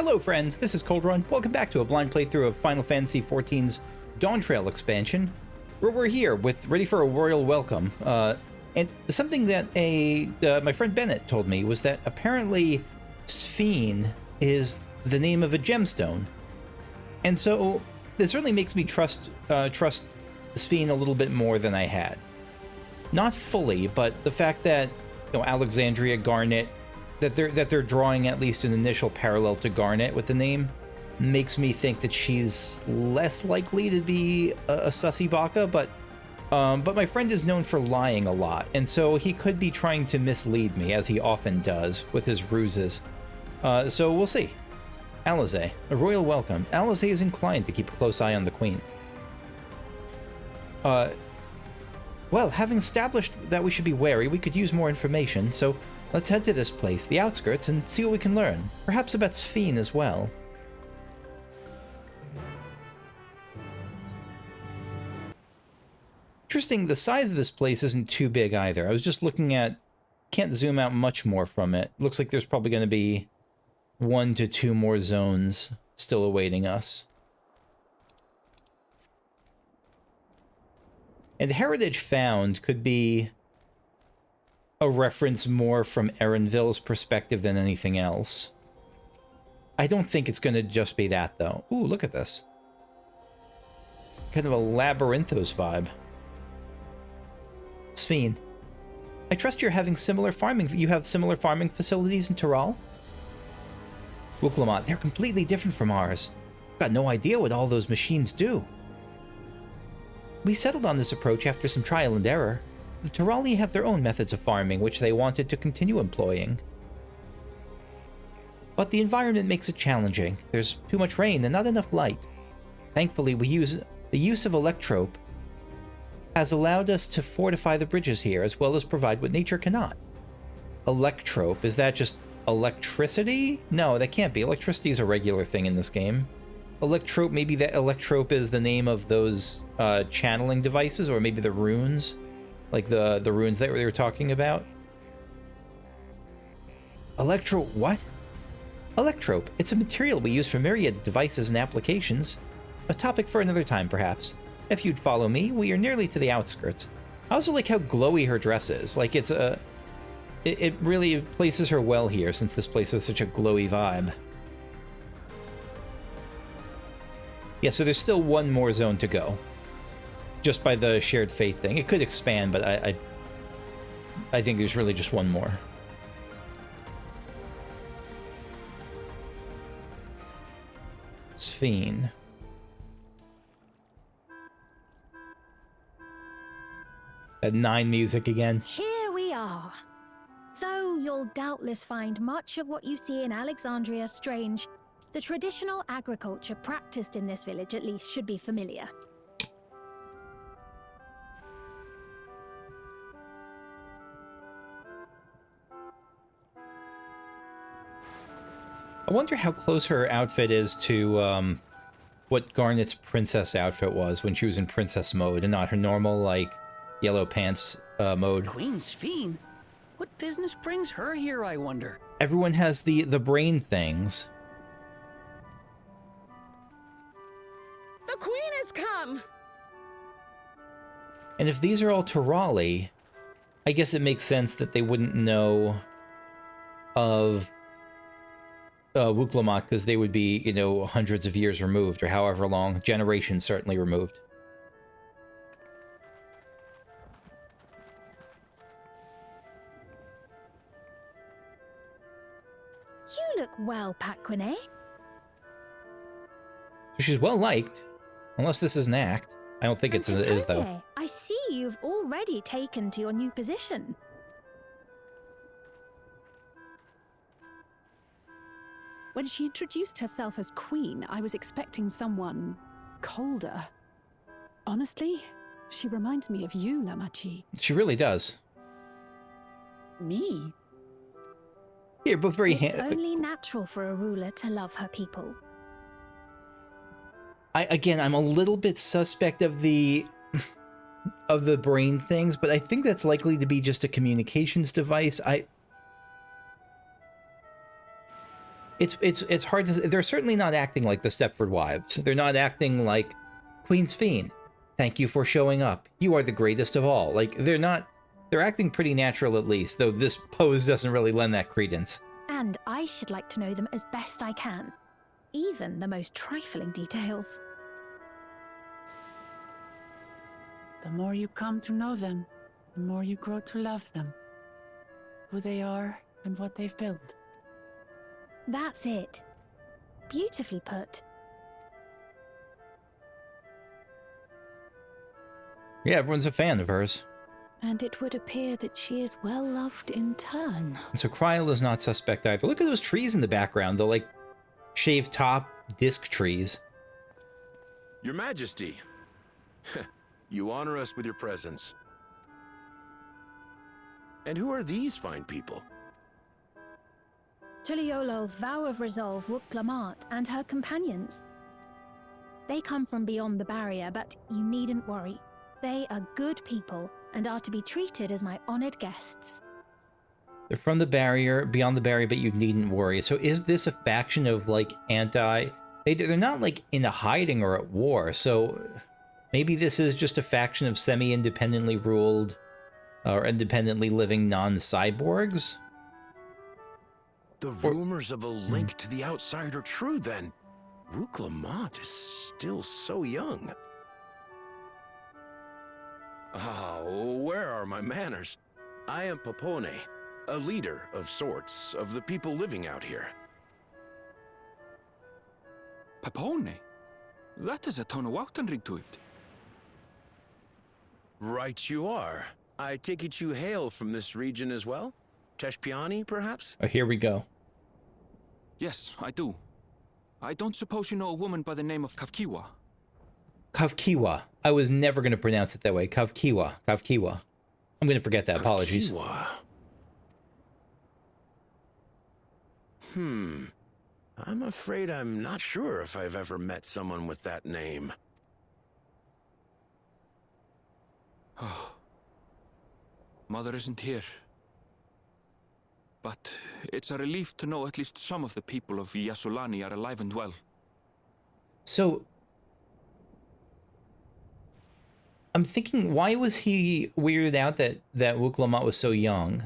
Hello friends, this is Cold Run. Welcome back to a blind playthrough of Final Fantasy XIV's Dawntrail expansion, where we're here ready for a royal welcome. And something that my friend Bennett told me was that apparently Sphene is the name of a gemstone. And so this certainly makes me trust Sphene a little bit more than I had. Not fully, but the fact that Alexandria, Garnet, that they're drawing at least an initial parallel to Garnet with the name makes me think that she's less likely to be a sussy baka, but my friend is known for lying a lot, and so he could be trying to mislead me, as he often does with his ruses. So we'll see. Alize, a royal welcome. Alize is inclined to keep a close eye on the queen. Well, having established that we should be wary, we could use more information, so let's head to this place, the outskirts, and see what we can learn. Perhaps about Sphene as well. Interesting, the size of this place isn't too big either. I was just looking at... Can't zoom out much more from it. Looks like there's probably going to be 1 to 2 more zones still awaiting us. And Heritage Found could be a reference more from Erenville's perspective than anything else. I don't think it's going to just be that, though. Ooh, look at this. Kind of a Labyrinthos vibe. Sphene, I trust you're having similar farming. You have similar farming facilities in Tyrol? Wuklamot, they're completely different from ours. Got no idea what all those machines do. We settled on this approach after some trial and error. The Tyrali have their own methods of farming, which they wanted to continue employing. But the environment makes it challenging. There's too much rain and not enough light. Thankfully, the use of electrope has allowed us to fortify the bridges here, as well as provide what nature cannot. Electrope, is that just electricity? No, that can't be. Electricity is a regular thing in this game. Electrope, maybe that electrope is the name of those channeling devices, or maybe the runes. Like the runes that they were talking about. What? Electrope. It's a material we use for myriad devices and applications. A topic for another time, perhaps. If you'd follow me, we are nearly to the outskirts. I also like how glowy her dress is. Like it really places her well here, since this place has such a glowy vibe. Yeah, so there's still one more zone to go. Just by the shared fate thing. It could expand, but I think there's really just one more. Sphene. That 9 music again. Here we are. Though you'll doubtless find much of what you see in Alexandria strange, the traditional agriculture practiced in this village at least should be familiar. I wonder how close her outfit is to what Garnet's princess outfit was when she was in princess mode and not her normal, like, yellow pants mode. Queen Sphene? What business brings her here, I wonder? Everyone has the brain things. The queen has come! And if these are all Tyrali, I guess it makes sense that they wouldn't know of Wuklamot, because they would be, hundreds of years removed, or however long, generations certainly removed. You look well, Paquine. So she's well liked, unless this is an act. I don't think it is, though. I see you've already taken to your new position. When she introduced herself as queen, I was expecting someone colder. Honestly, she reminds me of you, Lamachi. She really does. Me? You're both very It's only natural for a ruler to love her people. I'm a little bit suspect of the brain things, but I think that's likely to be just a communications device. It's hard to. They're certainly not acting like the Stepford Wives. They're not acting like Queen Sphene. Thank you for showing up. You are the greatest of all. Like, they're not. They're acting pretty natural, at least, though this pose doesn't really lend that credence. And I should like to know them as best I can, even the most trifling details. The more you come to know them, the more you grow to love them. Who they are and what they've built. That's it. Beautifully put. Yeah, everyone's a fan of hers. And it would appear that she is well loved in turn. And so Cryl is not suspect either. Look at those trees in the background, the, like, shaved top disc trees. Your Majesty, you honor us with your presence. And who are these fine people? Tuliolo's vow of resolve Wuk-Lamat and her companions. They come from beyond the barrier, but you needn't worry. They are good people and are to be treated as my honored guests. They're from the barrier, beyond the barrier, but you needn't worry. So is this a faction of, like, they're not, like, in a hiding or at war, so maybe this is just a faction of semi-independently ruled or independently living non-cyborgs? The rumors of a link to the outside are true, then. Wuk-Lamat is still so young. Oh, where are my manners? I am Papone, a leader of sorts of the people living out here. Papone? That is a tone of Outskirts to it. Right you are. I take it you hail from this region as well? Teshpiani, perhaps? Oh, here we go. Yes, I do. I don't suppose you know a woman by the name of Cahciua? Cahciua. I was never going to pronounce it that way. Cahciua. Cahciua. I'm going to forget that. Apologies. Cahciua. I'm afraid I'm not sure if I've ever met someone with that name. Oh. Mother isn't here. But it's a relief to know at least some of the people of Yasulani are alive and well. So, I'm thinking, why was he weirded out that Wuk-Lamat was so young?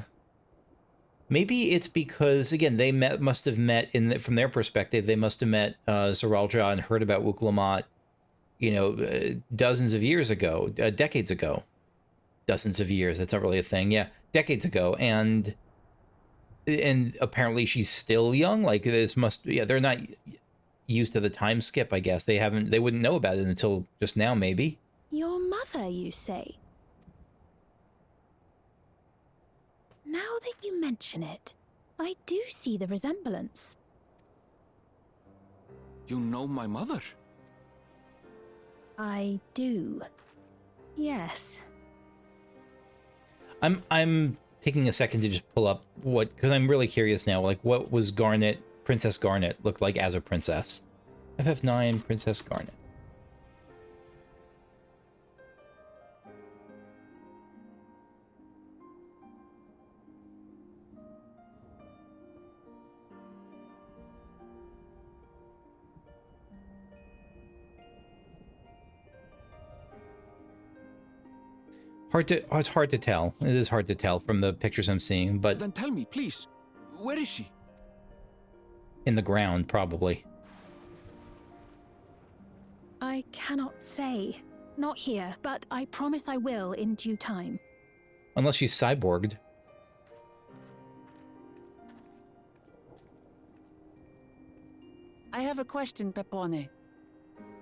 Maybe it's because, again, they must have met, from their perspective, they must have met Zoraldra and heard about Wuk-Lamat, you know, dozens of years ago, decades ago. Dozens of years, that's not really a thing. Yeah, decades ago. And apparently she's still young. Like, this must, yeah, they're not used to the time skip, I guess. They wouldn't know about it until just now, maybe. Your mother, you say? Now that you mention it, I do see the resemblance. You know my mother? I do. Yes. I'm taking a second to just pull up because I'm really curious now, like, what was Princess Garnet look like as a princess? FF9, Princess Garnet. It's hard to tell. It is hard to tell from the pictures I'm seeing, but... Then tell me, please. Where is she? In the ground, probably. I cannot say. Not here, but I promise I will in due time. Unless she's cyborged. I have a question, Pepone.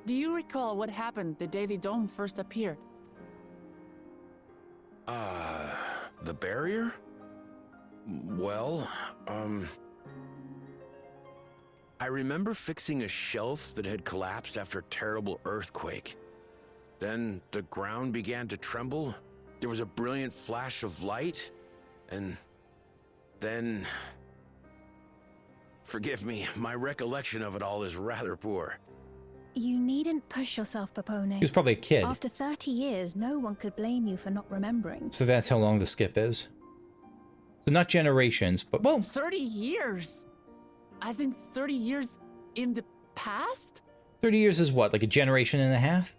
Do you recall what happened the day the dome first appeared? The barrier? Well, I remember fixing a shelf that had collapsed after a terrible earthquake. Then the ground began to tremble. There was a brilliant flash of light, and then... Forgive me, my recollection of it all is rather poor. You needn't push yourself, Papone. He was probably a kid. After 30 years, no one could blame you for not remembering. So that's how long the skip is. So not generations, but, well... 30 years? As in 30 years in the past? 30 years is what, like a generation and a half?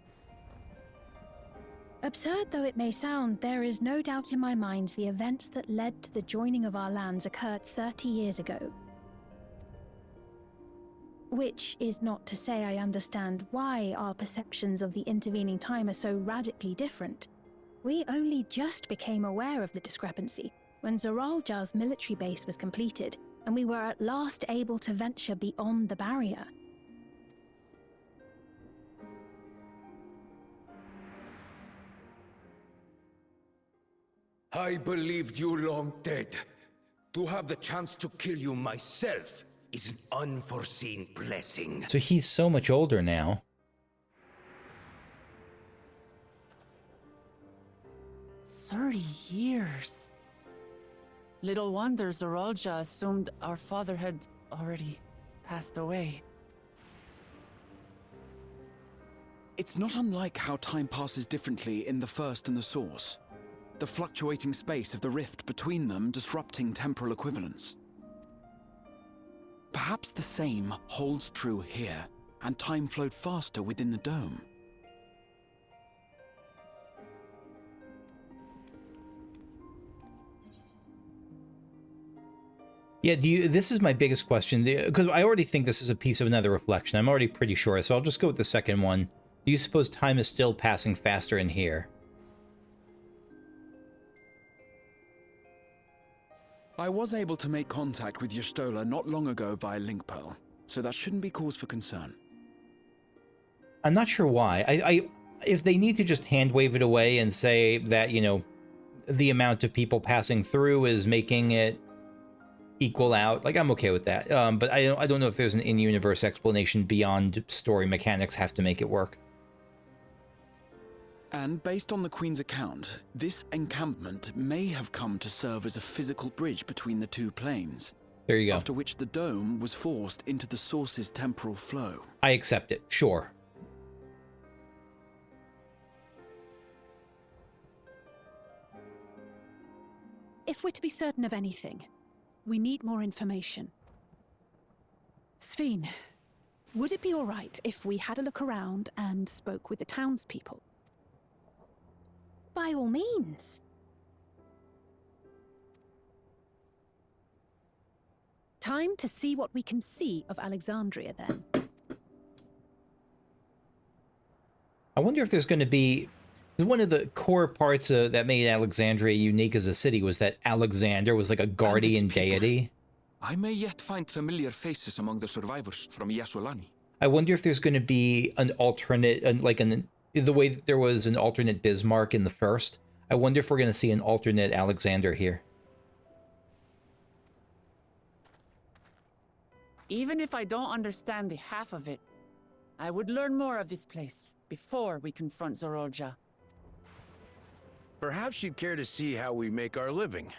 Absurd though it may sound, there is no doubt in my mind the events that led to the joining of our lands occurred 30 years ago. Which is not to say I understand why our perceptions of the intervening time are so radically different. We only just became aware of the discrepancy when Zoralja's military base was completed, and we were at last able to venture beyond the barrier. I believed you long dead. To have the chance to kill you myself is an unforeseen blessing. So he's so much older now. "30 years. Little wonder Zoralja assumed our father had already passed away. It's not unlike how time passes differently in the First and the Source. The fluctuating space of the rift between them disrupting temporal equivalence. Perhaps the same holds true here, and time flowed faster within the dome. Yeah, this is my biggest question, because I already think this is a piece of another reflection. I'm already pretty sure, so I'll just go with the second one. Do you suppose time is still passing faster in here? I was able to make contact with Y'shtola not long ago via link pearl, so that shouldn't be cause for concern. I'm not sure why. If they need to just hand wave it away and say that, you know, the amount of people passing through is making it equal out, like, I'm okay with that. But I don't know if there's an in-universe explanation beyond story mechanics have to make it work. And based on the Queen's account, this encampment may have come to serve as a physical bridge between the two planes. There you go. After which the dome was forced into the source's temporal flow. I accept it, sure. If we're to be certain of anything, we need more information. Sphene, would it be all right if we had a look around and spoke with the townspeople? By all means. Time to see what we can see of Alexandria, then. I wonder if there's going to be... One of the core parts that made Alexandria unique as a city was that Alexander was like a guardian deity. I may yet find familiar faces among the survivors from Yasulani. I wonder if there's going to be an alternate, the way that there was an alternate Bismarck in the first. I wonder if we're going to see an alternate Alexander here. Even if I don't understand the half of it, I would learn more of this place before we confront Zoralja. Perhaps you'd care to see how we make our living.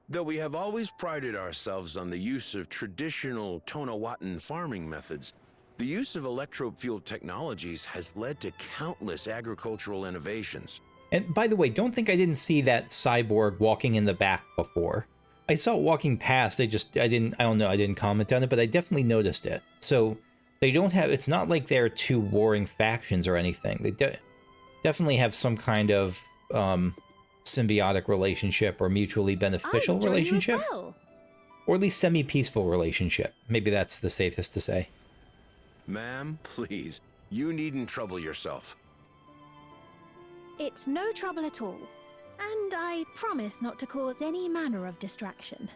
Though we have always prided ourselves on the use of traditional Tonawatan farming methods, the use of electro-fueled technologies has led to countless agricultural innovations. And by the way, don't think I didn't see that cyborg walking in the back before. I saw it walking past, I don't know, I didn't comment on it, but I definitely noticed it. So they don't have, it's not like they're two warring factions or anything. They definitely have some kind of symbiotic relationship or mutually beneficial relationship. Well. Or at least semi-peaceful relationship. Maybe that's the safest to say. Ma'am, please, you needn't trouble yourself. It's no trouble at all. And I promise not to cause any manner of distraction.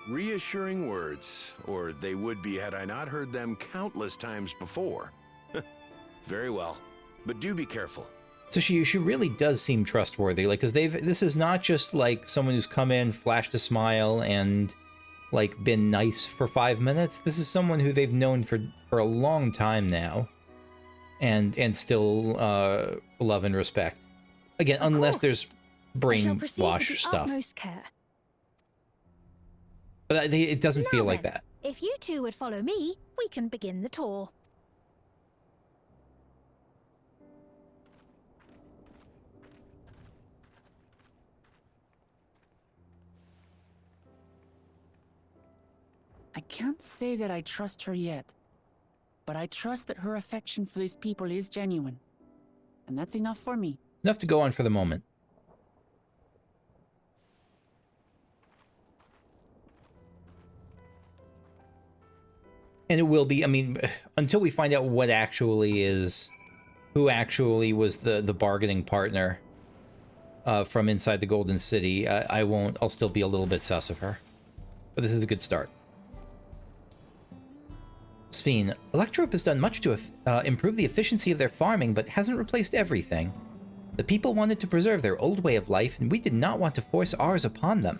Reassuring words, or they would be had I not heard them countless times before. Very well, but do be careful. So she really does seem trustworthy, like, because this is not just like someone who's come in, flashed a smile, and like been nice for 5 minutes. This is someone who they've known for a long time now, and still love and respect. Again, Of unless course. there's brainwash stuff. Utmost care. But it doesn't feel Now like then, that. If you two would follow me, we can begin the tour. can't say that I trust her yet, but I trust that her affection for these people is genuine. And that's enough for me. Enough to go on for the moment. And it will be, I mean, until we find out what actually is, who actually was the bargaining partner from inside the Golden City, I'll still be a little bit sus of her. But this is a good start. Sphene, Electrope has done much to improve the efficiency of their farming, but hasn't replaced everything. The people wanted to preserve their old way of life, and we did not want to force ours upon them.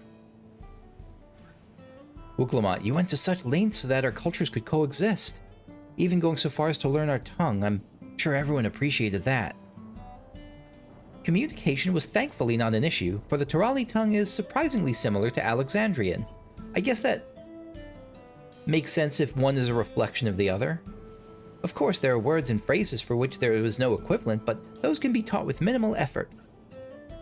Wooklamot, you went to such lengths so that our cultures could coexist. Even going so far as to learn our tongue, I'm sure everyone appreciated that. Communication was thankfully not an issue, for the Turali tongue is surprisingly similar to Alexandrian. I guess that makes sense if one is a reflection of the other. Of course, there are words and phrases for which there was no equivalent, but those can be taught with minimal effort.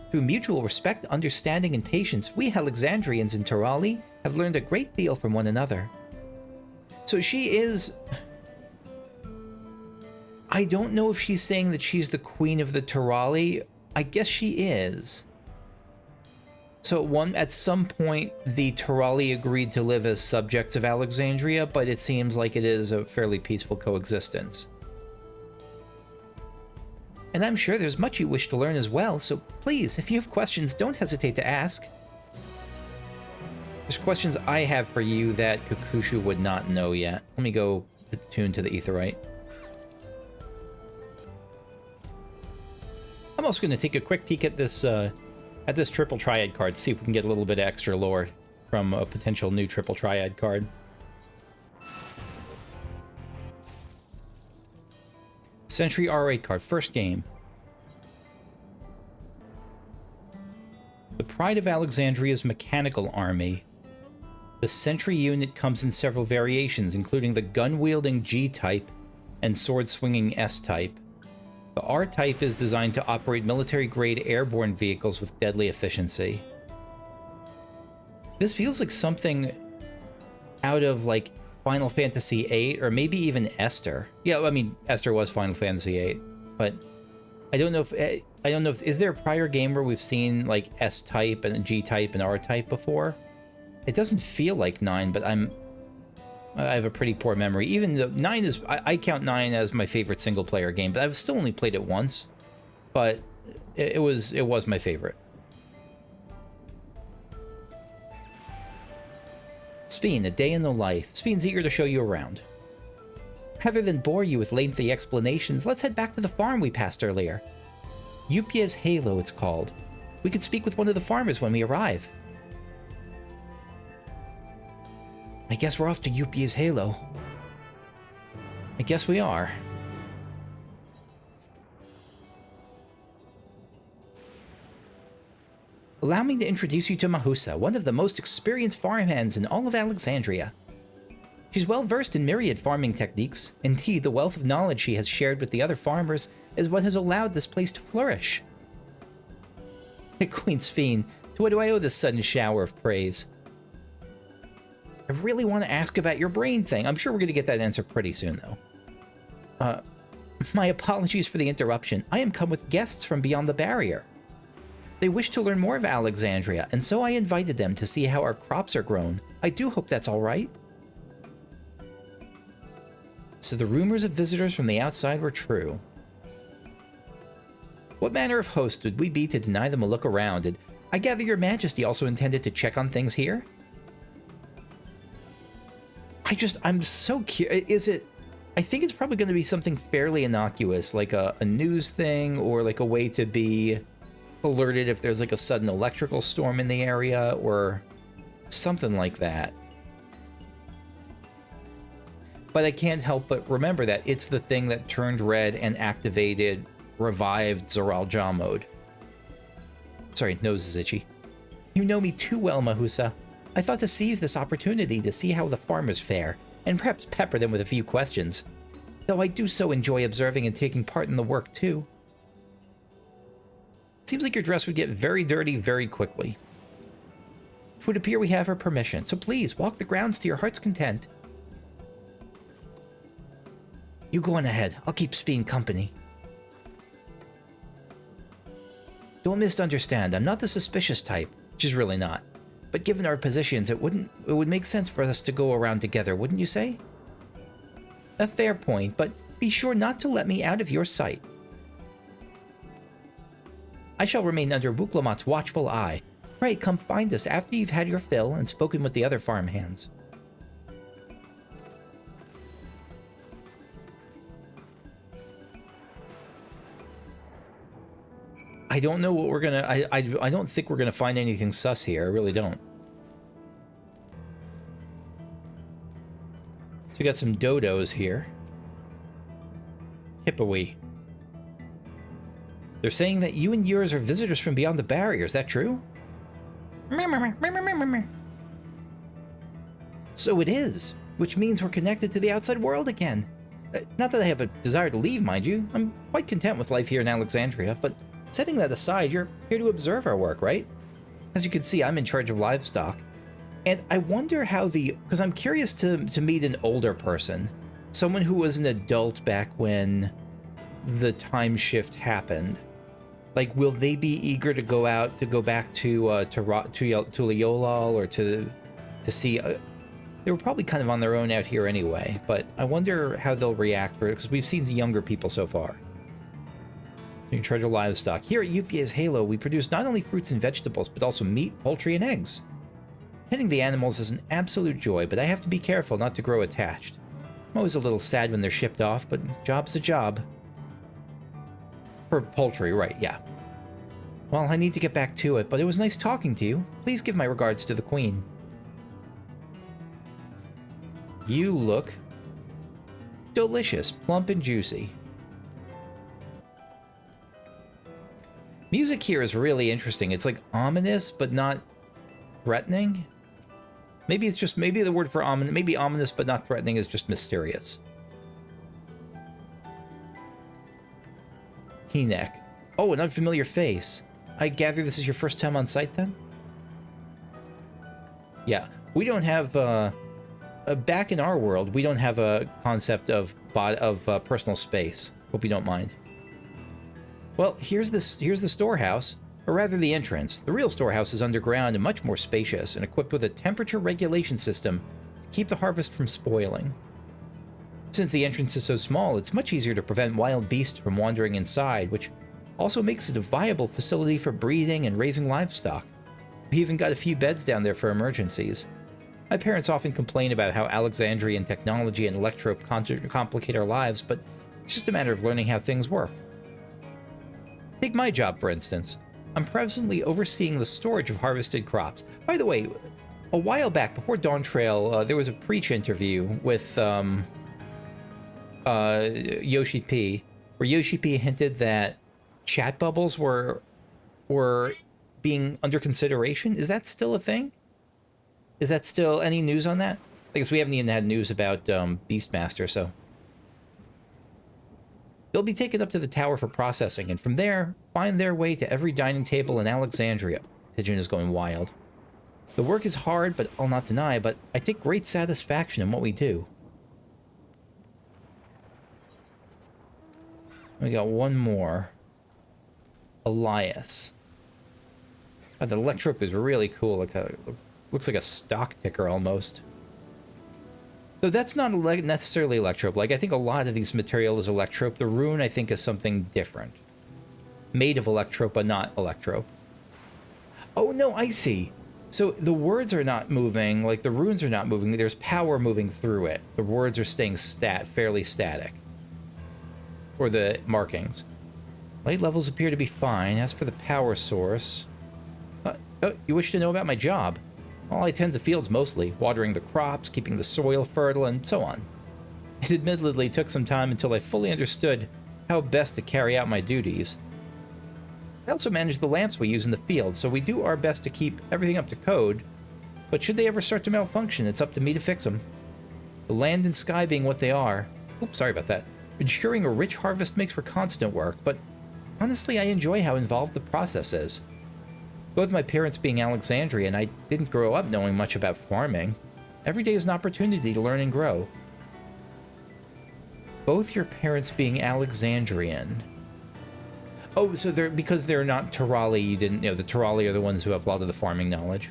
Through mutual respect, understanding, and patience, we Alexandrians in Turali have learned a great deal from one another. So she is... I don't know if she's saying that she's the queen of the Turali. I guess she is. So at some point, the Turali agreed to live as subjects of Alexandria, but it seems like it is a fairly peaceful coexistence. And I'm sure there's much you wish to learn as well, so please, if you have questions, don't hesitate to ask. There's questions I have for you that Cahciua would not know yet. Let me go attune to the Aetheryte. I'm also going to take a quick peek at this triple triad card, see if we can get a little bit of extra lore from a potential new triple triad card. Sentry R8 card, first game. The Pride of Alexandria's mechanical army. The Sentry unit comes in several variations, including the gun-wielding G-type and sword-swinging S-type. The R-type is designed to operate military-grade airborne vehicles with deadly efficiency. This feels like something out of, like, Final Fantasy VIII, or maybe even Esther. Yeah, I mean, Esther was Final Fantasy VIII, but I don't know if is there a prior game where we've seen, like, S-type and G-type and R-type before? It doesn't feel like 9, but I have a pretty poor memory. Even though 9 is... I count 9 as my favorite single-player game, but I've still only played it once. But it was my favorite. Sphene, a day in the life. Sphene's eager to show you around. Rather than bore you with lengthy explanations, let's head back to the farm we passed earlier. Yupia's Halo, it's called. We could speak with one of the farmers when we arrive. I guess we're off to Yupia's Halo. I guess we are. Allow me to introduce you to Mahusa, one of the most experienced farmhands in all of Alexandria. She's well versed in myriad farming techniques. Indeed, the wealth of knowledge she has shared with the other farmers is what has allowed this place to flourish. Queen Sphene, to what do I owe this sudden shower of praise? I really want to ask about your brain thing. I'm sure we're going to get that answer pretty soon, though. My apologies for the interruption. I am come with guests from beyond the barrier. They wish to learn more of Alexandria, and so I invited them to see how our crops are grown. I do hope that's all right. So the rumors of visitors from the outside were true. What manner of host would we be to deny them a look around? And I gather your majesty also intended to check on things here? I'm so curious. Is it... I think it's probably going to be something fairly innocuous, like a news thing, or like a way to be alerted if there's like a sudden electrical storm in the area, or something like that. But I can't help but remember that it's the thing that turned red and activated revived Zoral Jaw mode. Sorry, nose is itchy. You know me too well, Mahusa. I thought to seize this opportunity to see how the farmers fare, and perhaps pepper them with a few questions. Though I do so enjoy observing and taking part in the work, too. Seems like your dress would get very dirty very quickly. It would appear we have her permission, so please walk the grounds to your heart's content. You go on ahead. I'll keep Sphene company. Don't misunderstand. I'm not the suspicious type, which is really not. But given our positions, it would make sense for us to go around together, wouldn't you say? A fair point, but be sure not to let me out of your sight. I shall remain under Wuklamat's watchful eye. Pray come find us after you've had your fill and spoken with the other farmhands. I don't know what we're gonna... I don't think we're gonna find anything sus here. I really don't. So we got some dodos here. Hippowy. They're saying that you and yours are visitors from beyond the barrier. Is that true? So it is, which means we're connected to the outside world again. Not that I have a desire to leave, mind you. I'm quite content with life here in Alexandria, but setting that aside, you're here to observe our work, right? As you can see, I'm in charge of livestock. And I wonder how because I'm curious to meet an older person. Someone who was an adult back when the time shift happened. Like, will they be eager to go back to Leolal or to see... they were probably kind of on their own out here anyway, but I wonder how they'll react for it, because we've seen younger people so far. You can treasure livestock. Here at UPA's Halo, we produce not only fruits and vegetables, but also meat, poultry, and eggs. Tending the animals is an absolute joy, but I have to be careful not to grow attached. I'm always a little sad when they're shipped off, but job's a job. For poultry, right, yeah. Well, I need to get back to it, but it was nice talking to you. Please give my regards to the Queen. You look delicious, plump and juicy. Music here is really interesting. It's like ominous, but not threatening. Maybe it's just, maybe the word for ominous but not threatening is just mysterious. Hinek. Oh, an unfamiliar face. I gather this is your first time on site then? Yeah, we don't have, back in our world, we don't have a concept of personal space. Hope you don't mind. Well, here's the storehouse, or rather the entrance. The real storehouse is underground and much more spacious and equipped with a temperature regulation system to keep the harvest from spoiling. Since the entrance is so small, it's much easier to prevent wild beasts from wandering inside, which also makes it a viable facility for breeding and raising livestock. We even got a few beds down there for emergencies. My parents often complain about how Alexandrian technology and electro complicate our lives, but it's just a matter of learning how things work. Take my job, for instance. I'm presently overseeing the storage of harvested crops. By the way, a while back, before Dawntrail, there was a preach interview with Yoshi P, where Yoshi P hinted that chat bubbles were being under consideration. Is that still a thing? Is that still any news on that? I guess we haven't even had news about Beastmaster, so... They'll be taken up to the tower for processing, and from there, find their way to every dining table in Alexandria. Pigeon is going wild. The work is hard, but I'll not deny, but I take great satisfaction in what we do. We got one more. Elias. God, the electrope is really cool. Looks like a stock ticker almost. So that's not necessarily electrope. Like, I think a lot of these material is electrope. The rune, I think, is something different. Made of electrope, but not electrope. Oh, no, I see. So the words are not moving, like the runes are not moving. There's power moving through it. The words are staying fairly static. Or the markings. Light levels appear to be fine. As for the power source... oh, you wish to know about my job? Well, I tend the fields mostly, watering the crops, keeping the soil fertile, and so on. It admittedly took some time until I fully understood how best to carry out my duties. I also manage the lamps we use in the field, so we do our best to keep everything up to code, but should they ever start to malfunction, it's up to me to fix them. The land and sky being what they are... Oops, sorry about that. Ensuring a rich harvest makes for constant work, but honestly I enjoy how involved the process is. Both my parents being Alexandria, and I didn't grow up knowing much about farming. Every day is an opportunity to learn and grow. Both your parents being Alexandrian. Oh, so because they're not Turali, you didn't, the Turali are the ones who have a lot of the farming knowledge.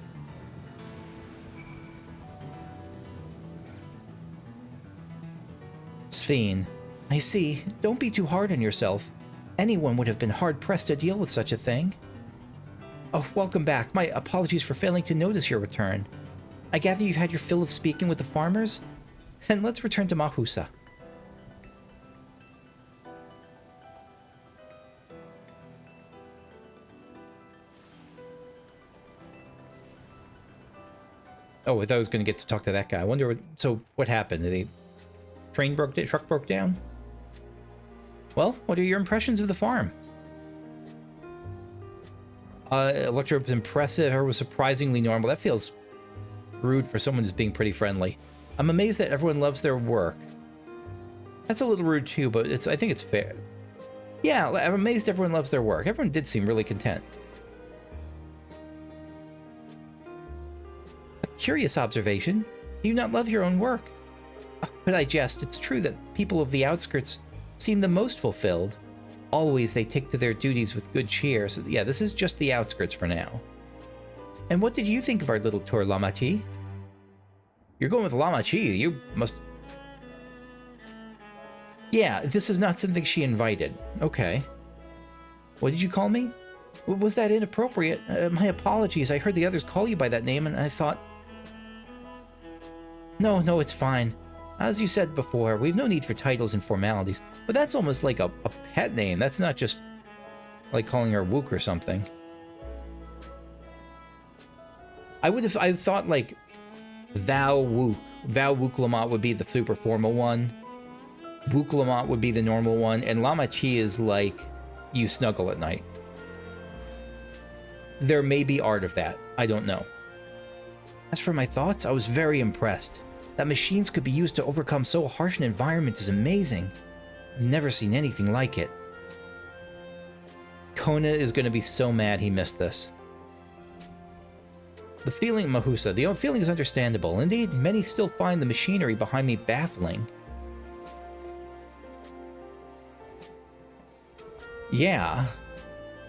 Sphene, I see. Don't be too hard on yourself. Anyone would have been hard-pressed to deal with such a thing. Oh, welcome back. My apologies for failing to notice your return. I gather you've had your fill of speaking with the farmers? And let's return to Mahusa. Oh, I thought I was going to get to talk to that guy. I wonder what happened? Did the truck broke down? Well, what are your impressions of the farm? Electra was impressive. Her was surprisingly normal. That feels rude for someone who's being pretty friendly. I'm amazed that everyone loves their work. That's a little rude too, but I think it's fair. Yeah, I'm amazed everyone loves their work. Everyone did seem really content. A curious observation. Do you not love your own work? Oh, but I jest. It's true that people of the outskirts seem the most fulfilled. Always they take to their duties with good cheer. So yeah, this is just the outskirts for now. And what did you think of our little tour, Lamachi? You're going with Lamachi. You must... Yeah, this is not something she invited. Okay. What did you call me? Was that inappropriate? My apologies. I heard the others call you by that name and I thought... No, it's fine. As you said before, we've no need for titles and formalities, but that's almost like a pet name. That's not just like calling her Wook or something. I thought like Thou Wook Lamat would be the super formal one. Wook Lamat would be the normal one, and Lamachi is like you snuggle at night. There may be art of that. I don't know. As for my thoughts, I was very impressed. That machines could be used to overcome so harsh an environment is amazing. I've never seen anything like it. Kona is going to be so mad he missed this. The feeling, Mahusa, the feeling is understandable. Indeed, many still find the machinery behind me baffling. Yeah.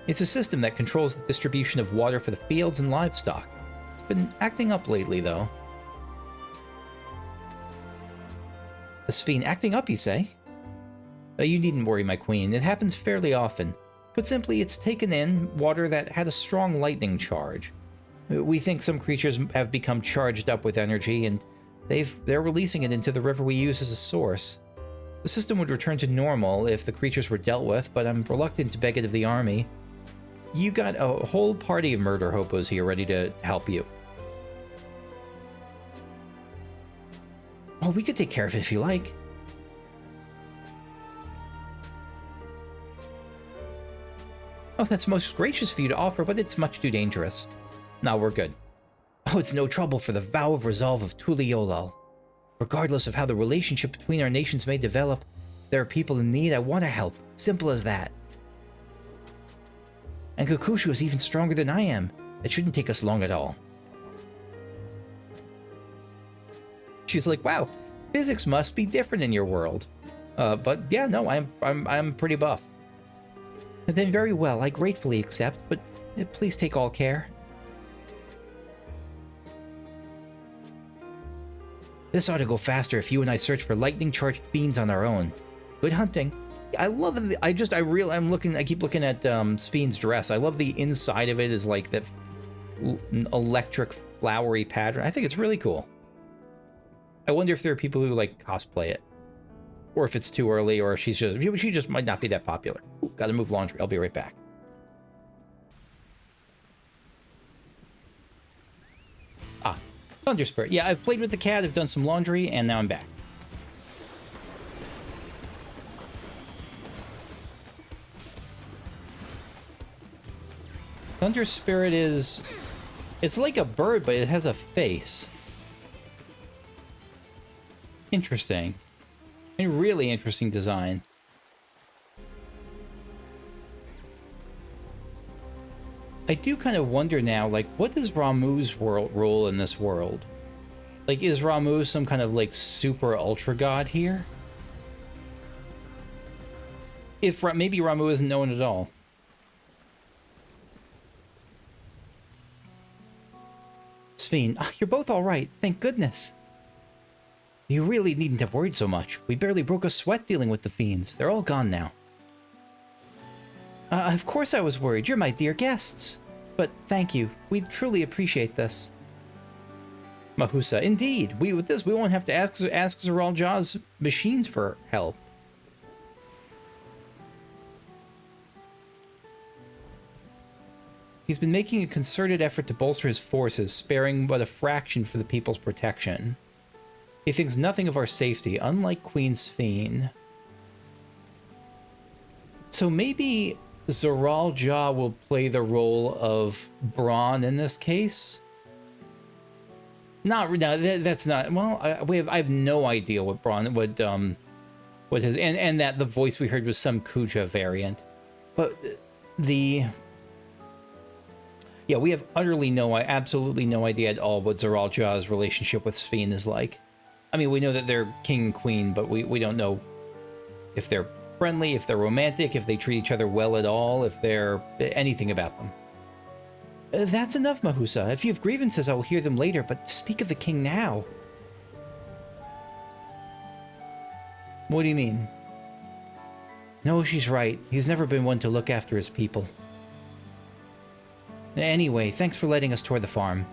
It's a system that controls the distribution of water for the fields and livestock. It's been acting up lately, though. The Sphene acting up, you say? You needn't worry, my queen. It happens fairly often. Put simply, it's taken in water that had a strong lightning charge. We think some creatures have become charged up with energy, and they're releasing it into the river we use as a source. The system would return to normal if the creatures were dealt with, but I'm reluctant to beg it of the army. You got a whole party of murder hopos here ready to help you. Oh, we could take care of it if you like. Oh, that's most gracious of you to offer, but it's much too dangerous. No, we're good. Oh, it's no trouble for the vow of resolve of Tuliolal. Regardless of how the relationship between our nations may develop, if there are people in need, I want to help. Simple as that. And Cahciua is even stronger than I am. It shouldn't take us long at all. She's like, wow, physics must be different in your world. But yeah, no, I'm pretty buff. And then very well, I gratefully accept, but please take all care. This ought to go faster if you and I search for lightning-charged fiends on our own. Good hunting. I love it. I keep looking at Sphene's dress. I love the inside of it is like that electric flowery pattern. I think it's really cool. I wonder if there are people who like cosplay it, or if it's too early, or she just might not be that popular. Ooh, gotta move laundry. I'll be right back. Ah, Thunder Spirit. Yeah, I've played with the cat. I've done some laundry, and now I'm back. Thunder Spirit it's like a bird, but it has a face. Interesting. A really interesting design. I do kind of wonder now, like, what is Ramuh's role in this world? Like, is Ramuh some kind of, like, super ultra god here? If maybe Ramuh isn't known at all. Sphene, you're both all right. Thank goodness. You really needn't have worried so much. We barely broke a sweat dealing with the fiends. They're all gone now. Of course I was worried. You're my dear guests. But thank you. We truly appreciate this. Mahusa, indeed. With this, we won't have to ask Zoral Jaw's machines for help. He's been making a concerted effort to bolster his forces, sparing but a fraction for the people's protection. He thinks nothing of our safety, unlike Queen Sphene. So maybe Zoral Jaw will play the role of Braun in this case? No, that's not. Well, I have no idea what Braun would his and that the voice we heard was some Kuja variant, but yeah, we have absolutely no idea at all what Zoral Jaw's relationship with Sphene is like. I mean, we know that they're king and queen, but we don't know if they're friendly, if they're romantic, if they treat each other well at all, if they're anything about them. That's enough, Mahusa. If you have grievances, I will hear them later, but speak of the king now. What do you mean? No, she's right. He's never been one to look after his people. Anyway, thanks for letting us tour the farm.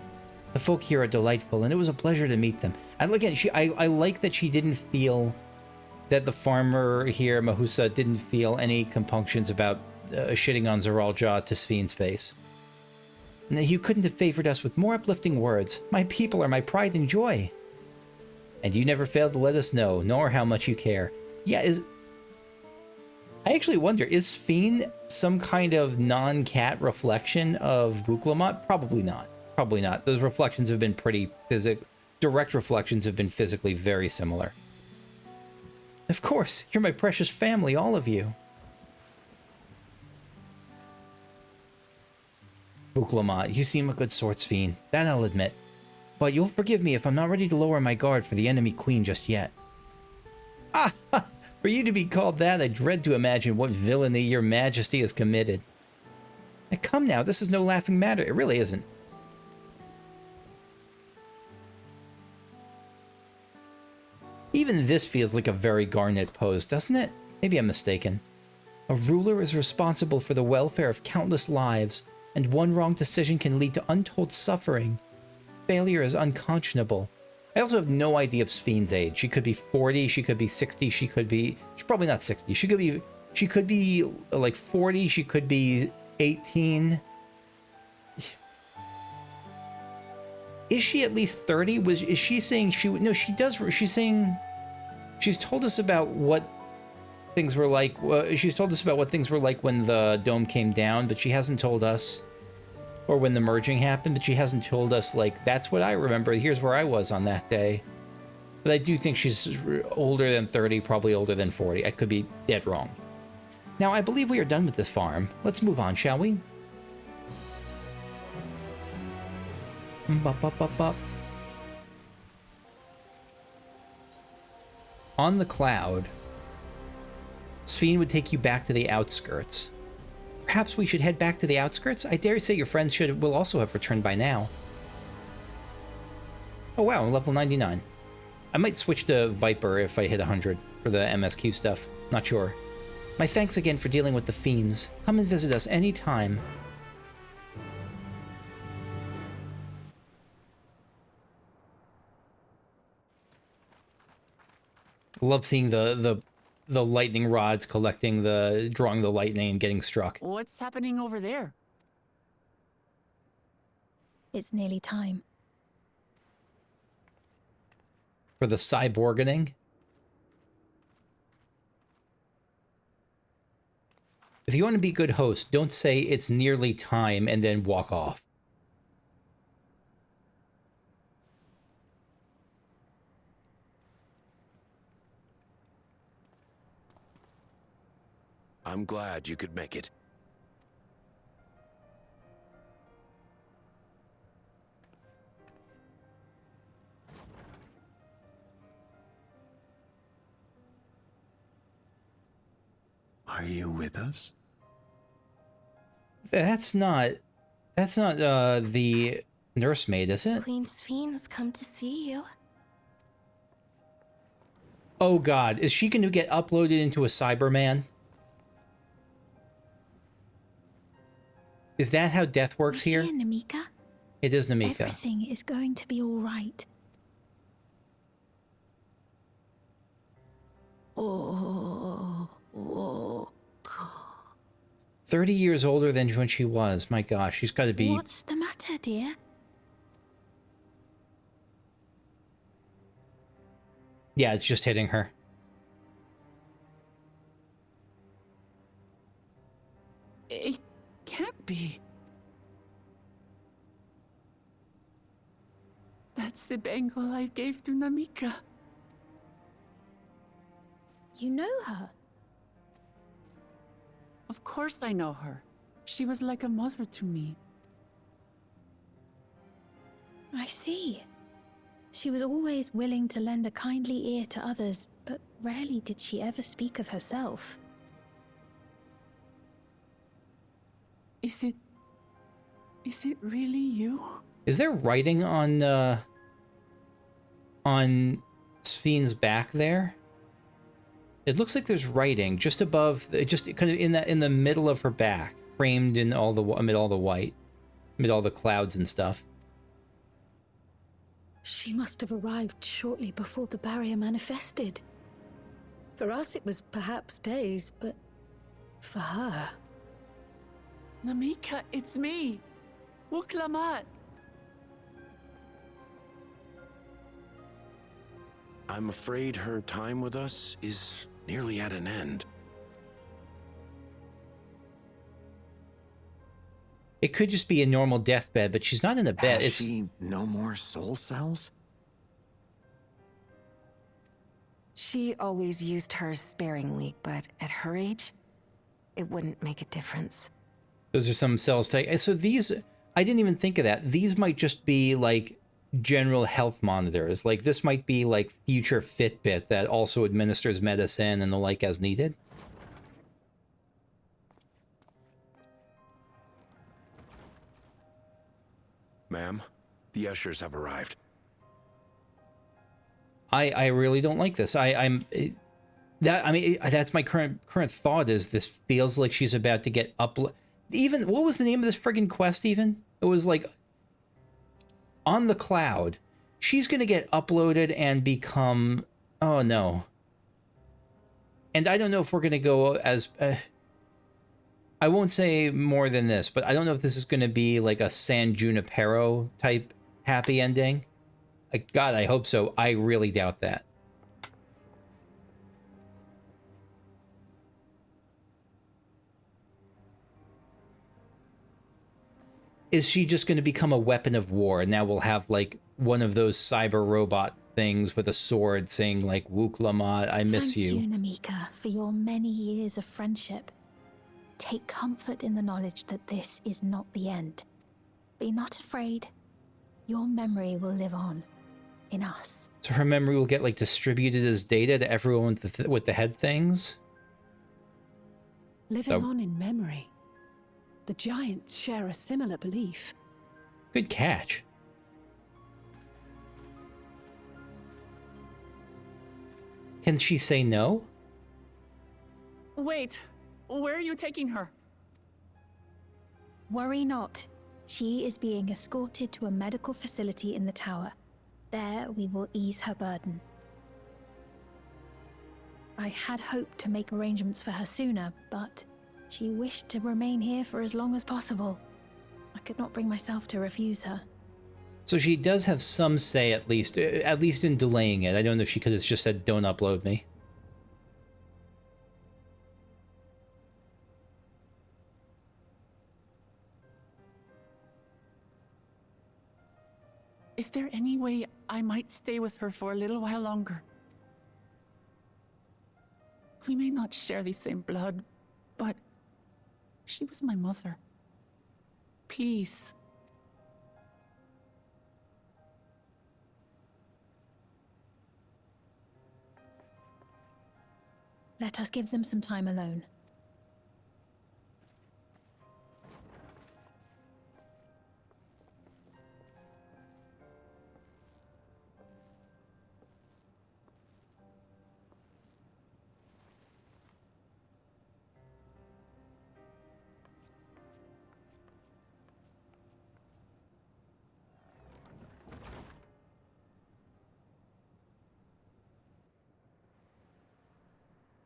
The folk here are delightful, and it was a pleasure to meet them. And again, I like that she didn't feel that the farmer here, Mahusa, didn't feel any compunctions about shitting on Zoral Jaw to Sphene's face. You couldn't have favored us with more uplifting words. My people are my pride and joy. And you never failed to let us know, nor how much you care. Yeah, I actually wonder, is Sphene some kind of non-cat reflection of Wuklamat? Probably not. Probably not. Those reflections have been direct reflections have been physically very similar. Of course, you're my precious family, all of you. Wuklamat, you seem a good sort, Sphene. That I'll admit. But you'll forgive me if I'm not ready to lower my guard for the enemy queen just yet. Ah! For you to be called that, I dread to imagine what villainy your majesty has committed. Now come now, this is no laughing matter. It really isn't. Even this feels like a very Garnet pose, doesn't it? Maybe I'm mistaken. A ruler is responsible for the welfare of countless lives, and one wrong decision can lead to untold suffering. Failure is unconscionable. I also have no idea of Sphene's age. She could be 40, she could be 60, she's probably not 60. She could be like 40, she could be 18. Is she at least 30? Is she saying no, she does. She's saying she's told us about what things were like. She's told us about what things were like when the dome came down, but she hasn't told us, or when the merging happened, but she hasn't told us, like, that's what I remember. Here's where I was on that day. But I do think she's older than 30, probably older than 40. I could be dead wrong. Now, I believe we are done with this farm. Let's move on, shall we? On the cloud, Sphene would take you back to the outskirts. Perhaps we should head back to the outskirts? I dare say your friends will also have returned by now. Oh wow, I'm level 99. I might switch to Viper if I hit 100 for the MSQ stuff. Not sure. My thanks again for dealing with the fiends. Come and visit us anytime. Love seeing the lightning rods drawing the lightning and getting struck. What's happening over there? It's nearly time. For the cyborganing? If you want to be a good host, don't say it's nearly time and then walk off. I'm glad you could make it. Are you with us? That's not the nursemaid, is it? Queen Sphene has come to see you. Oh god, is she going to get uploaded into a Cyberman? Is that how death works here? Namika. It is Namika. Everything is going to be all right. Oh, 30 years older than when she was. My gosh, she's got to be... What's the matter, dear? Yeah, it's just hitting her. It can't be. That's the bangle I gave to Namika. You know her? Of course I know her. She was like a mother to me. I see. She was always willing to lend a kindly ear to others, but rarely did she ever speak of herself. Is it really you? Is there writing on Sphene's back there? It looks like there's writing just above, just kind of in the middle of her back, framed in all the amid all the white, amid all the clouds and stuff. She must have arrived shortly before the barrier manifested. For us, it was perhaps days, but for her... Namika, it's me! Wuklamat! I'm afraid her time with us is nearly at an end. It could just be a normal deathbed, but she's not in a bed. Has she no more soul cells? She always used hers sparingly, but at her age, it wouldn't make a difference. Those are some cells take. So these, I didn't even think of that. These might just be like general health monitors. Like this might be like future Fitbit that also administers medicine and the like as needed. Ma'am, the ushers have arrived. I really don't like this. That's my current thought is this feels like she's about to get even, what was the name of this friggin' quest even? It was like on the cloud. She's gonna get uploaded and become, oh no. And I don't know if we're gonna go as, I won't say more than this, but I don't know if this is gonna be like a San Junipero type happy ending. God, I hope so. I really doubt that. Is she just going to become a weapon of war? And now we'll have like one of those cyber robot things with a sword saying like, Wuklamat, I miss you. Thank you, Namika, for your many years of friendship. Take comfort in the knowledge that this is not the end. Be not afraid. Your memory will live on in us. So her memory will get like distributed as data to everyone with the head things? Living on in memory. The giants share a similar belief. Good catch. Can she say no? Wait, where are you taking her? Worry not. She is being escorted to a medical facility in the tower. There we will ease her burden. I had hoped to make arrangements for her sooner, but she wished to remain here for as long as possible. I could not bring myself to refuse her. So she does have some say, at least in delaying it. I don't know if she could have just said, don't upload me. Is there any way I might stay with her for a little while longer? We may not share the same blood, but she was my mother. Please. Let us give them some time alone.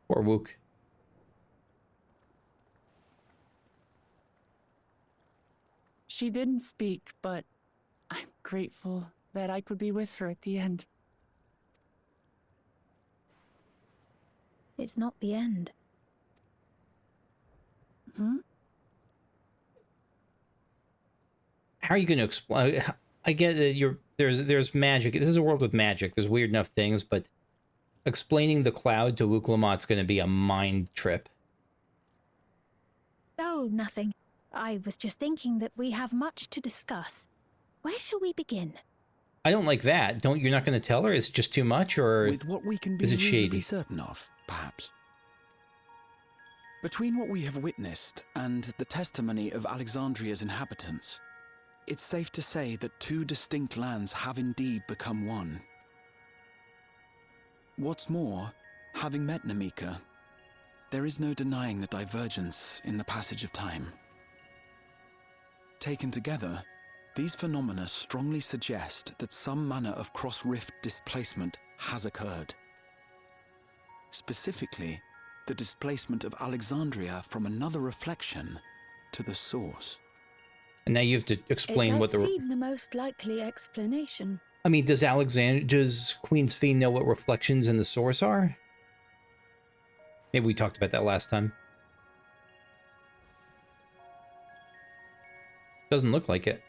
Poor Wook. She didn't speak, but I'm grateful that I could be with her at the end. It's not the end. Hmm? How are you going to explain? I get that there's magic. This is a world with magic. There's weird enough things, but explaining the cloud to Wook Lamot's going to be a mind trip. Oh, nothing. I was just thinking that we have much to discuss. Where shall we begin? I don't like that. You're not going to tell her? It's just too much, or with what we can be is it reasonably shady? Certain of, perhaps. Between what we have witnessed and the testimony of Alexandria's inhabitants, it's safe to say that two distinct lands have indeed become one. What's more, having met Namika, there is no denying the divergence in the passage of time. Taken together, these phenomena strongly suggest that some manner of cross-rift displacement has occurred. Specifically, the displacement of Alexandria from another reflection to the source. And now you have to explain what the... It does seem the most likely explanation. I mean, does Queen Sphene know what reflections in the source are? Maybe we talked about that last time. Doesn't look like it.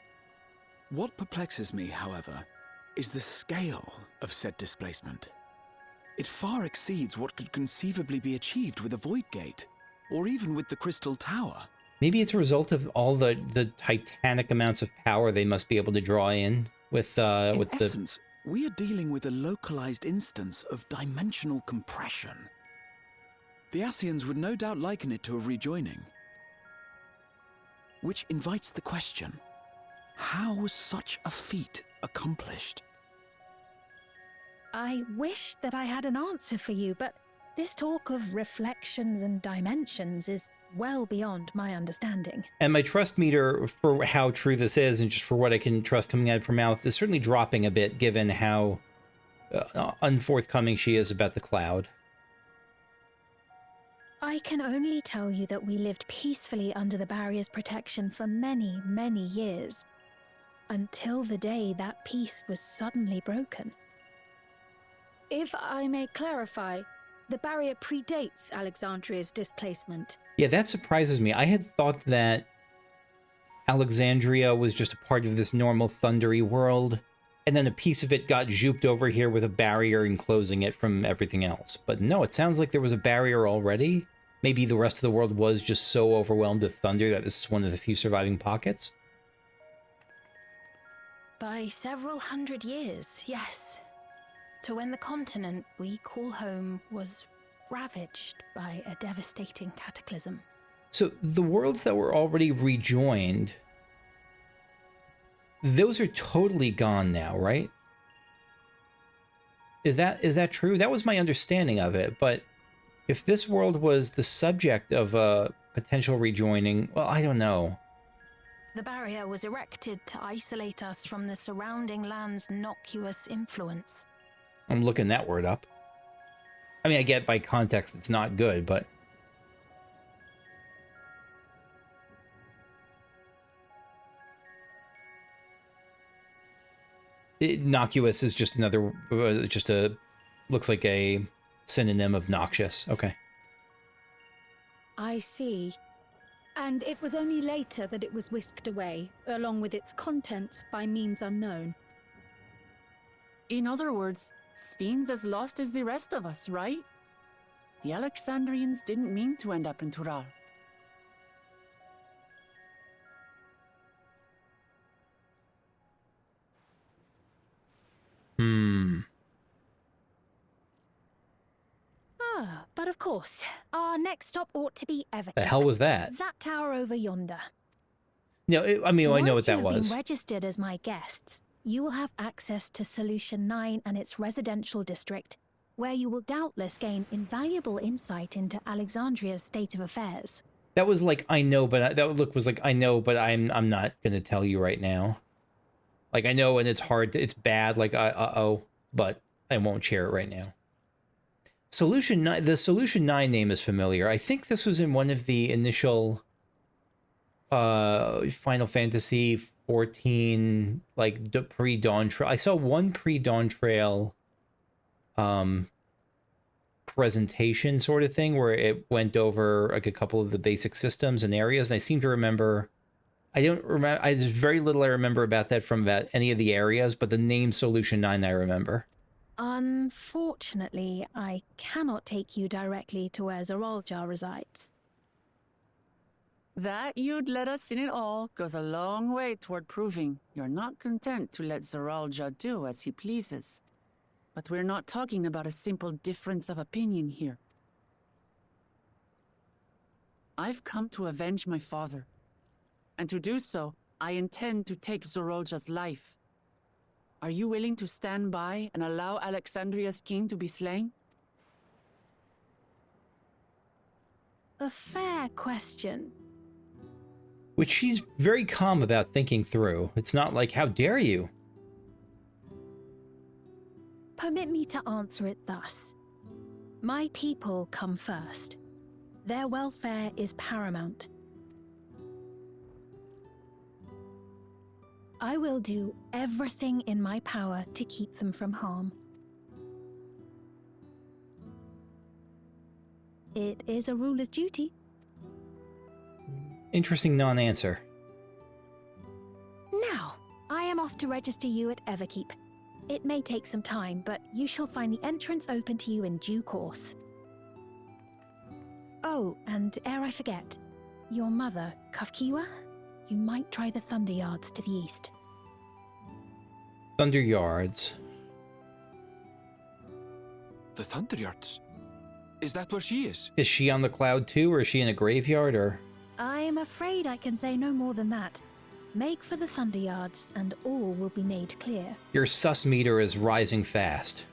What perplexes me, however, is the scale of said displacement. It far exceeds what could conceivably be achieved with a Void Gate, or even with the Crystal Tower. Maybe it's a result of all the titanic amounts of power they must be able to draw in with In essence, we are dealing with a localized instance of dimensional compression. The Ascians would no doubt liken it to a rejoining. Which invites the question, how was such a feat accomplished? I wish that I had an answer for you, but this talk of reflections and dimensions is well beyond my understanding. And my trust meter for how true this is, and just for what I can trust coming out of her mouth, is certainly dropping a bit, given how unforthcoming she is about the cloud. I can only tell you that we lived peacefully under the barrier's protection for many, many years, until the day that peace was suddenly broken. If I may clarify, the barrier predates Alexandria's displacement. Yeah, that surprises me. I had thought that Alexandria was just a part of this normal thundery world, and then a piece of it got zooped over here with a barrier enclosing it from everything else. But no, it sounds like there was a barrier already. Maybe the rest of the world was just so overwhelmed with thunder that this is one of the few surviving pockets. By several hundred years, yes. To when the continent we call home was ravaged by a devastating cataclysm. So the worlds that were already rejoined, those are totally gone now, right? Is that true? That was my understanding of it, but if this world was the subject of a potential rejoining, well, I don't know. The barrier was erected to isolate us from the surrounding land's noxious influence. I'm looking that word up. I mean, I get by context it's not good, but... Innocuous is just another, looks like a synonym of noxious. Okay. I see. And it was only later that it was whisked away, along with its contents, by means unknown. In other words, Sphene's as lost as the rest of us, right? The Alexandrians didn't mean to end up in Tural. But of course, our next stop ought to be Everton. The hell was that? That tower over yonder. No, I mean, I know what that Once you was. have been registered as my guests, you will have access to Solution 9 and its residential district, where you will doubtless gain invaluable insight into Alexandria's state of affairs. That was like, I know, but that look was like, I know, but I'm not going to tell you right now. Like, I know, and it's hard, it's bad, like, uh-oh, but I won't share it right now. Solution 9, the Solution 9 name is familiar. I think this was in one of the initial Final Fantasy 14, like pre-Dawntrail. I saw one pre-Dawntrail presentation sort of thing where it went over like a couple of the basic systems and areas, and I seem to remember, I don't remember, there's very little I remember about that from about any of the areas, but the name Solution 9 I remember. Unfortunately, I cannot take you directly to where Zoralja resides. That you'd let us in it all goes a long way toward proving you're not content to let Zoralja do as he pleases. But we're not talking about a simple difference of opinion here. I've come to avenge my father. And to do so, I intend to take Zoralja's life. Are you willing to stand by and allow Alexandria's king to be slain? A fair question. Which she's very calm about thinking through. It's not like, how dare you? Permit me to answer it thus. My people come first. Their welfare is paramount. I will do everything in my power to keep them from harm. It is a ruler's duty. Interesting non-answer. Now, I am off to register you at Everkeep. It may take some time, but you shall find the entrance open to you in due course. Oh, and ere I forget, your mother, Cahciua? You might try the Thunder Yards to the east. Thunder Yards. The Thunder Yards? Is that where she is? Is she on the cloud too, or is she in a graveyard, or? I am afraid I can say no more than that. Make for the Thunder Yards, and all will be made clear. Your sus meter is rising fast.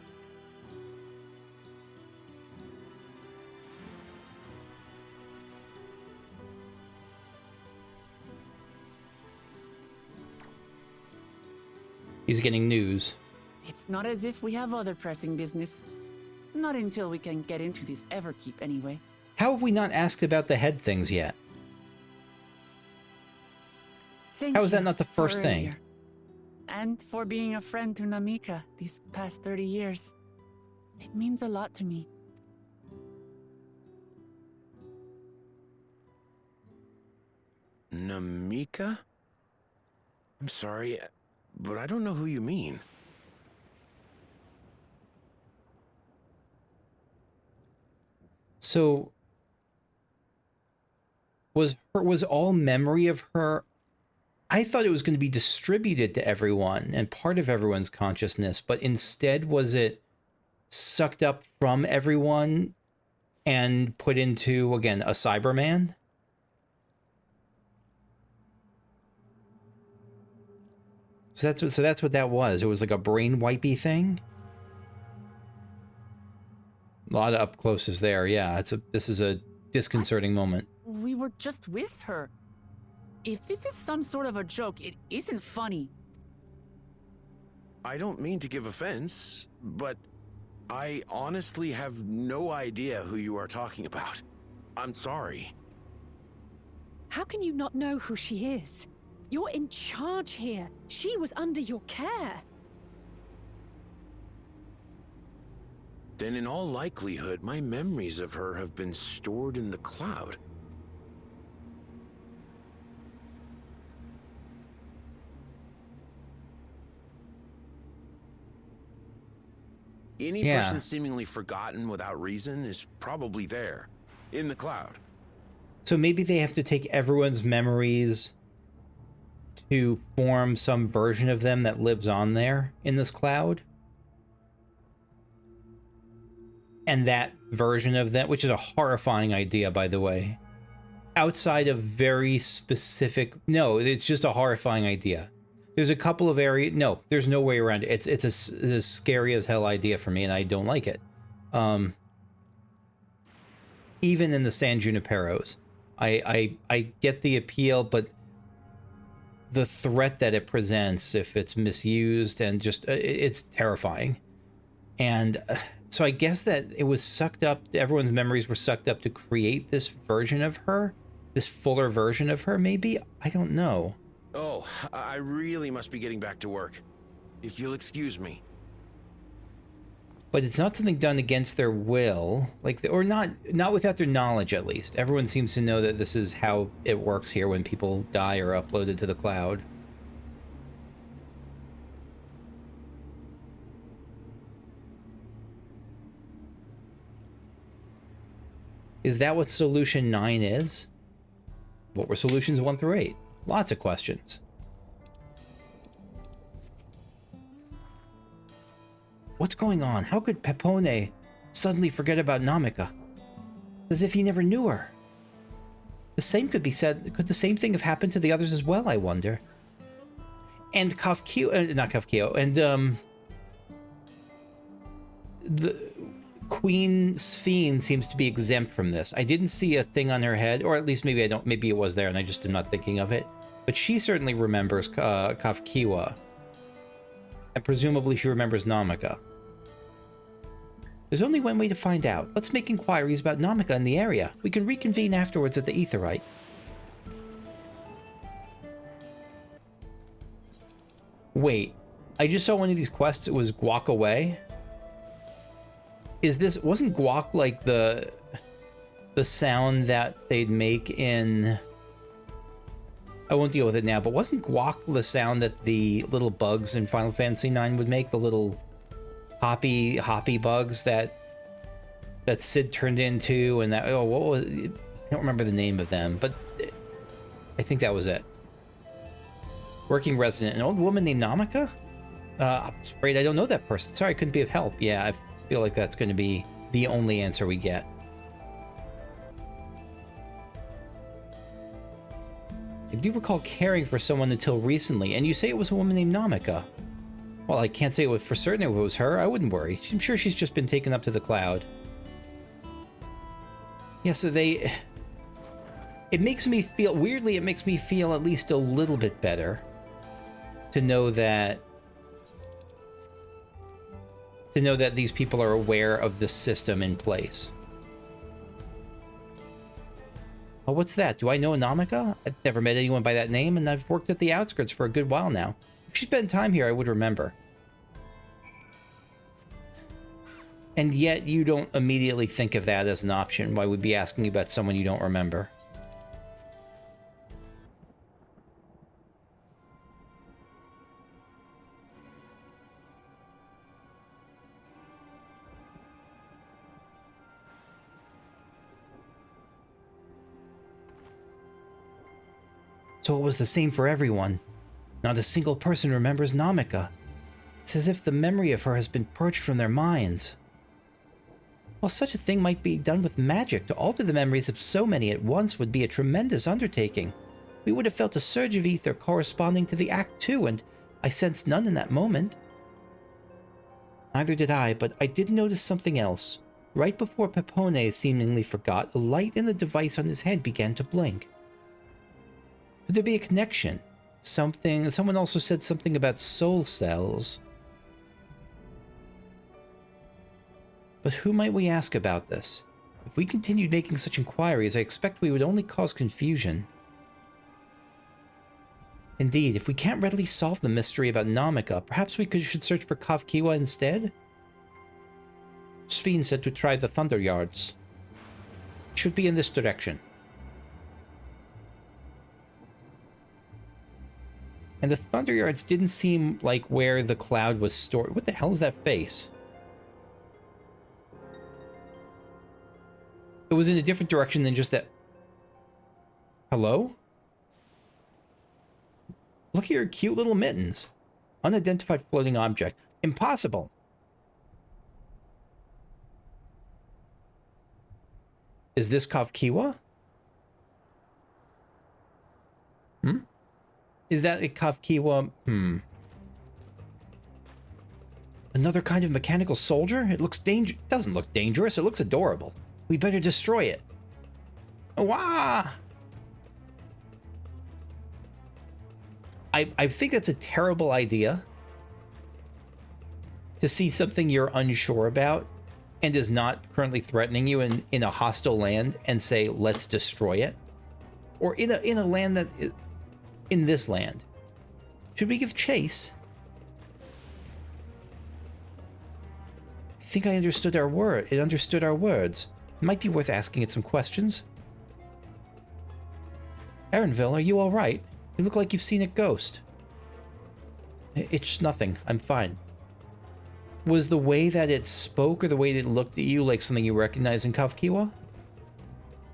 He's getting news. It's not as if we have other pressing business. Not until we can get into this Everkeep anyway. How have we not asked about the head things yet? How is that not the first thing? Earlier. And for being a friend to Namika these past 30 years. It means a lot to me. Namika? I'm sorry, but I don't know who you mean. So, was all memory of her? I thought it was going to be distributed to everyone and part of everyone's consciousness, but instead was it sucked up from everyone and put into, again, a Cyberman? So that's what that was. It was like a brain wipey thing. A lot of up closes there. Yeah, this is a disconcerting moment. We were just with her. If this is some sort of a joke, it isn't funny. I don't mean to give offense, but I honestly have no idea who you are talking about. I'm sorry. How can you not know who she is? You're in charge here. She was under your care. Then in all likelihood, my memories of her have been stored in the cloud. Any person seemingly forgotten without reason is probably there, in the cloud. So maybe they have to take everyone's memories to form some version of them that lives on there in this cloud. And that version of that, which is a horrifying idea, by the way. Outside of very specific... No, it's just a horrifying idea. There's a couple of areas... No, there's no way around it. It's a scary as hell idea for me, and I don't like it. Even in the San Juniperos. I get the appeal, but the threat that it presents if it's misused and just... it's terrifying. And... So I guess that it was sucked up, everyone's memories were sucked up to create this version of her, this fuller version of her, maybe? I don't know. Oh, I really must be getting back to work. If you'll excuse me. But it's not something done against their will, like, or not without their knowledge, at least. Everyone seems to know that this is how it works here when people die or uploaded to the cloud. Is that what solution 9 is? What were solutions 1 through 8? Lots of questions. What's going on? How could Pepone suddenly forget about Namika? As if he never knew her. The same could be said. Could the same thing have happened to the others as well, I wonder? And Cahciua, not Cahciua, and the Queen Sphene seems to be exempt from this. I didn't see a thing on her head, or at least maybe I don't. Maybe it was there, and I just am not thinking of it. But she certainly remembers Cahciua, and presumably she remembers Namika. There's only one way to find out. Let's make inquiries about Namika in the area. We can reconvene afterwards at the Aetheryte. Wait, I just saw one of these quests. It was Guac away. Wasn't guac like the sound that they'd make in, I won't deal with it now, but wasn't guac the sound that the little bugs in Final Fantasy IX would make, the little hoppy bugs that Cid turned into, and that, oh, what was, I don't remember the name of them, but I think that was it. Working resident, an old woman named Namika? I'm afraid I don't know that person. Sorry, I couldn't be of help. Yeah, I feel like that's going to be the only answer we get. I do recall caring for someone until recently, and you say it was a woman named Namika. Well, I can't say for certain if it was her. I wouldn't worry. I'm sure she's just been taken up to the cloud. Yeah, so it makes me feel, weirdly, it makes me feel at least a little bit better to know that these people are aware of the system in place. Oh, what's that? Do I know Namika? I've never met anyone by that name, and I've worked at the outskirts for a good while now. If she spent time here, I would remember. And yet, you don't immediately think of that as an option. Why would be asking about someone you don't remember? So it was the same for everyone. Not a single person remembers Namika. It's as if the memory of her has been purged from their minds. While such a thing might be done with magic, to alter the memories of so many at once would be a tremendous undertaking. We would have felt a surge of ether corresponding to the act too, and I sensed none in that moment. Neither did I, but I did notice something else. Right before Pepone seemingly forgot, a light in the device on his head began to blink. Could there be a connection? Someone also said something about soul cells. But who might we ask about this? If we continued making such inquiries, I expect we would only cause confusion. Indeed, if we can't readily solve the mystery about Namika, perhaps we should search for Cahciua instead? Sphene said to try the Thunder Yards. It should be in this direction. And the Thunder Yards didn't seem like where the cloud was stored. What the hell is that face? It was in a different direction than just that. Hello? Look at your cute little mittens. Unidentified floating object. Impossible. Is this Cahciua? Is that a Cahciua? Another kind of mechanical soldier? It looks doesn't look dangerous. It looks adorable. We better destroy it. Wah! I think that's a terrible idea. To see something you're unsure about and is not currently threatening you in a hostile land and say, let's destroy it? Or in a land that, in this land, should we give chase? I think I understood our word. It understood our words. It might be worth asking it some questions. Erenville, are you all right? You look like you've seen a ghost. It's nothing. I'm fine. Was the way that it spoke or the way that it looked at you like something you recognize in Cahciua?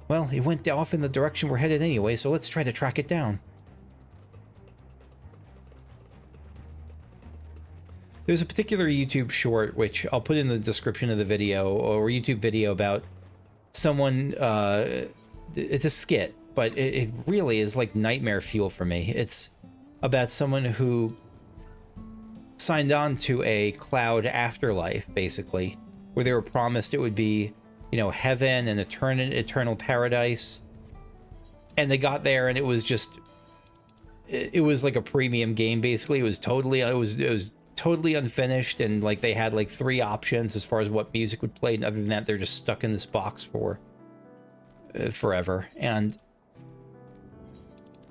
Well, it went off in the direction we're headed anyway, so let's try to track it down. There's a particular YouTube short, which I'll put in the description of the video, or YouTube video about someone, it's a skit, but it really is like nightmare fuel for me. It's about someone who signed on to a cloud afterlife, basically, where they were promised it would be, you know, heaven and eternal paradise. And they got there and it was just, it was like a premium game, basically. It was totally unfinished, and like they had like 3 options as far as what music would play, and other than that they're just stuck in this box for forever. And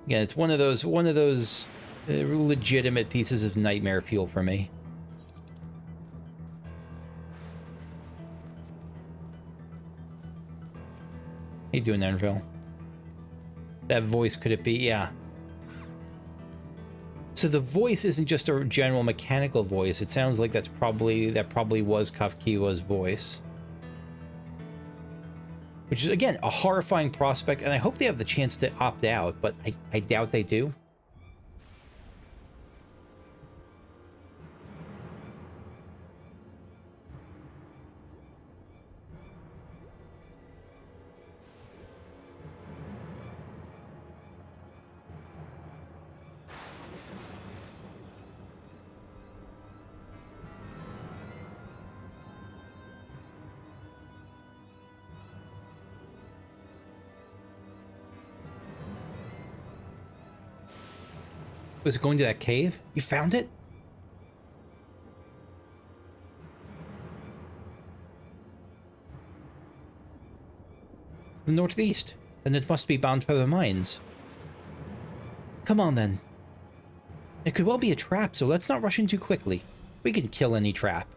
yeah, it's one of those legitimate pieces of nightmare fuel for me. How you doing, Erenville? That voice, could it be? Yeah. So the voice isn't just a general mechanical voice. It sounds like that probably was Cahciua's voice. Which is, again, a horrifying prospect, and I hope they have the chance to opt out, but I doubt they do. Was it going to that cave? You found it? The northeast. Then it must be bound for the mines. Come on, then. It could well be a trap, so let's not rush in too quickly. We can kill any trap.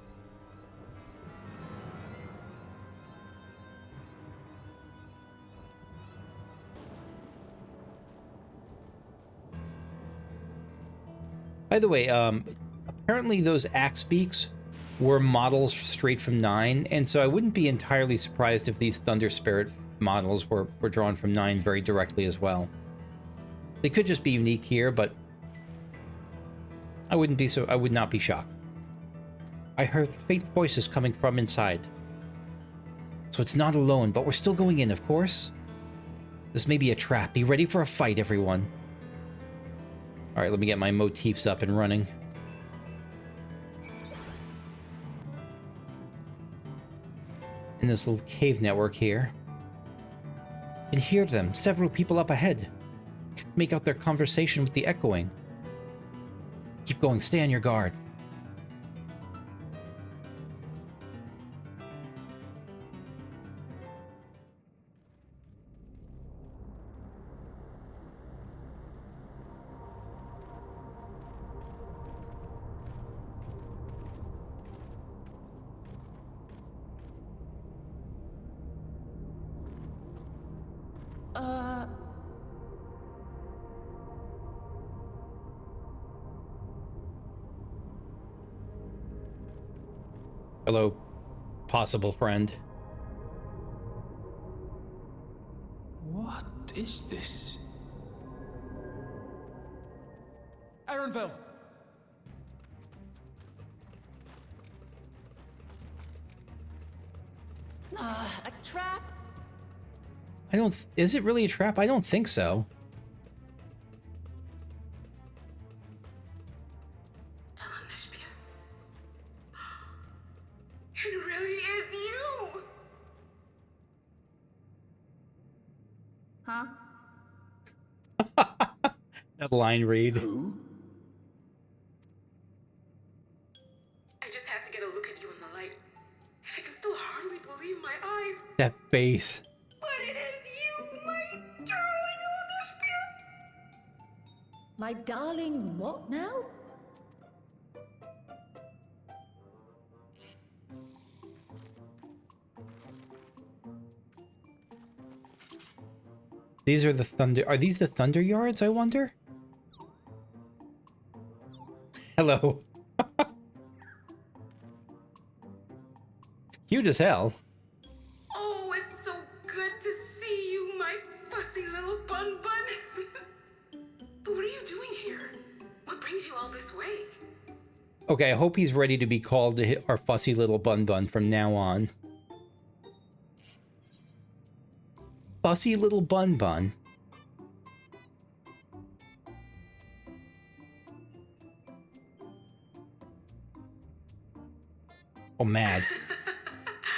By the way, apparently those axe beaks were models straight from 9, and so I wouldn't be entirely surprised if these Thunder Spirit models were drawn from 9 very directly as well. They could just be unique here, but I would not be shocked. I heard faint voices coming from inside. So it's not alone, but we're still going in, of course. This may be a trap. Be ready for a fight, everyone. All right, let me get my motifs up and running. In this little cave network here. I can hear them. Several people up ahead. Can't make out their conversation with the echoing. Keep going. Stay on your guard. Hello, possible friend. What is this? Erenville! A trap? Is it really a trap? I don't think so. It really is you! Huh? That line read. Who? I just had to get a look at you in the light. I can still hardly believe my eyes. That face. But it is you, my darling Alexandria. My darling, what now? These are the thunder. Are these the thunder yards, I wonder? Hello. Cute as hell. Oh, it's so good to see you, my fussy little bunbun. But what are you doing here? What brings you all this way? Okay, I hope he's ready to be called our fussy little bunbun from now on. Fussy little bunbun. Oh, mad.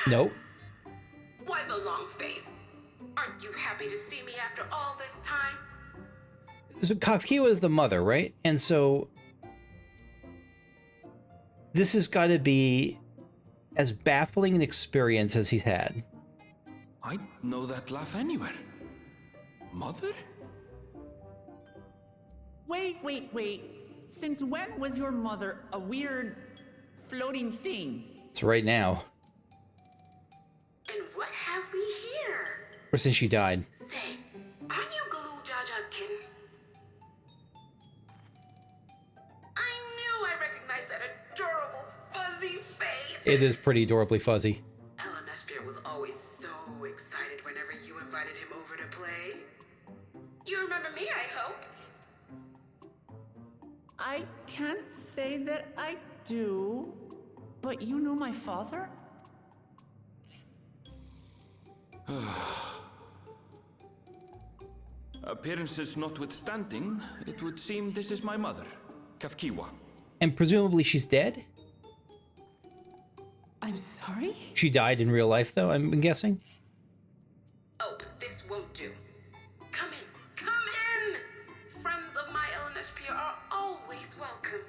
Nope. Why the long face? Aren't you happy to see me after all this time? So Cahciua is the mother, right? And so this has got to be as baffling an experience as he's had. I'd know that laugh anywhere. Mother? Wait. Since when was your mother a weird floating thing? It's right now. And what have we here? Or since she died. Say, aren't you Galul Jaja's kitten? I knew I recognized that adorable fuzzy face. It is pretty adorably fuzzy. Alexandria was always so excited whenever you invited him over to play. You remember me, I hope? I can't say that I do, but you knew my father? Appearances notwithstanding, it would seem this is my mother, Cahciua. And presumably she's dead? I'm sorry? She died in real life, though, I'm guessing? Oh, but this won't do. Come in! Friends of my Alexandria are always welcome.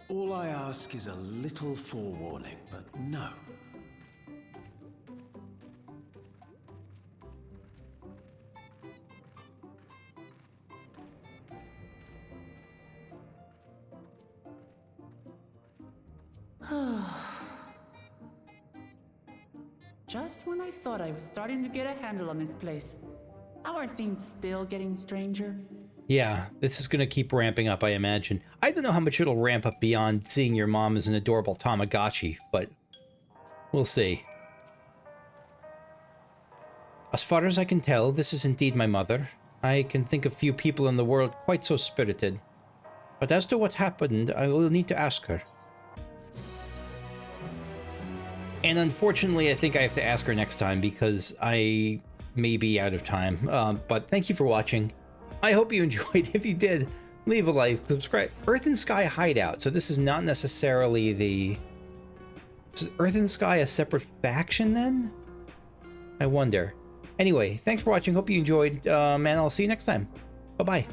All I ask is a little forewarning, but no. Just when I thought I was starting to get a handle on this place. How are things still getting stranger? Yeah, this is going to keep ramping up, I imagine. I don't know how much it'll ramp up beyond seeing your mom as an adorable Tamagotchi, but we'll see. As far as I can tell, this is indeed my mother. I can think of few people in the world quite so spirited. But as to what happened, I will need to ask her. And unfortunately, I think I have to ask her next time because I may be out of time. But thank you for watching. I hope you enjoyed. If you did, leave a like, subscribe. Earth and Sky Hideout. So this is not necessarily the... Is Earth and Sky a separate faction then? I wonder. Anyway, thanks for watching. Hope you enjoyed. And I'll see you next time. Bye-bye.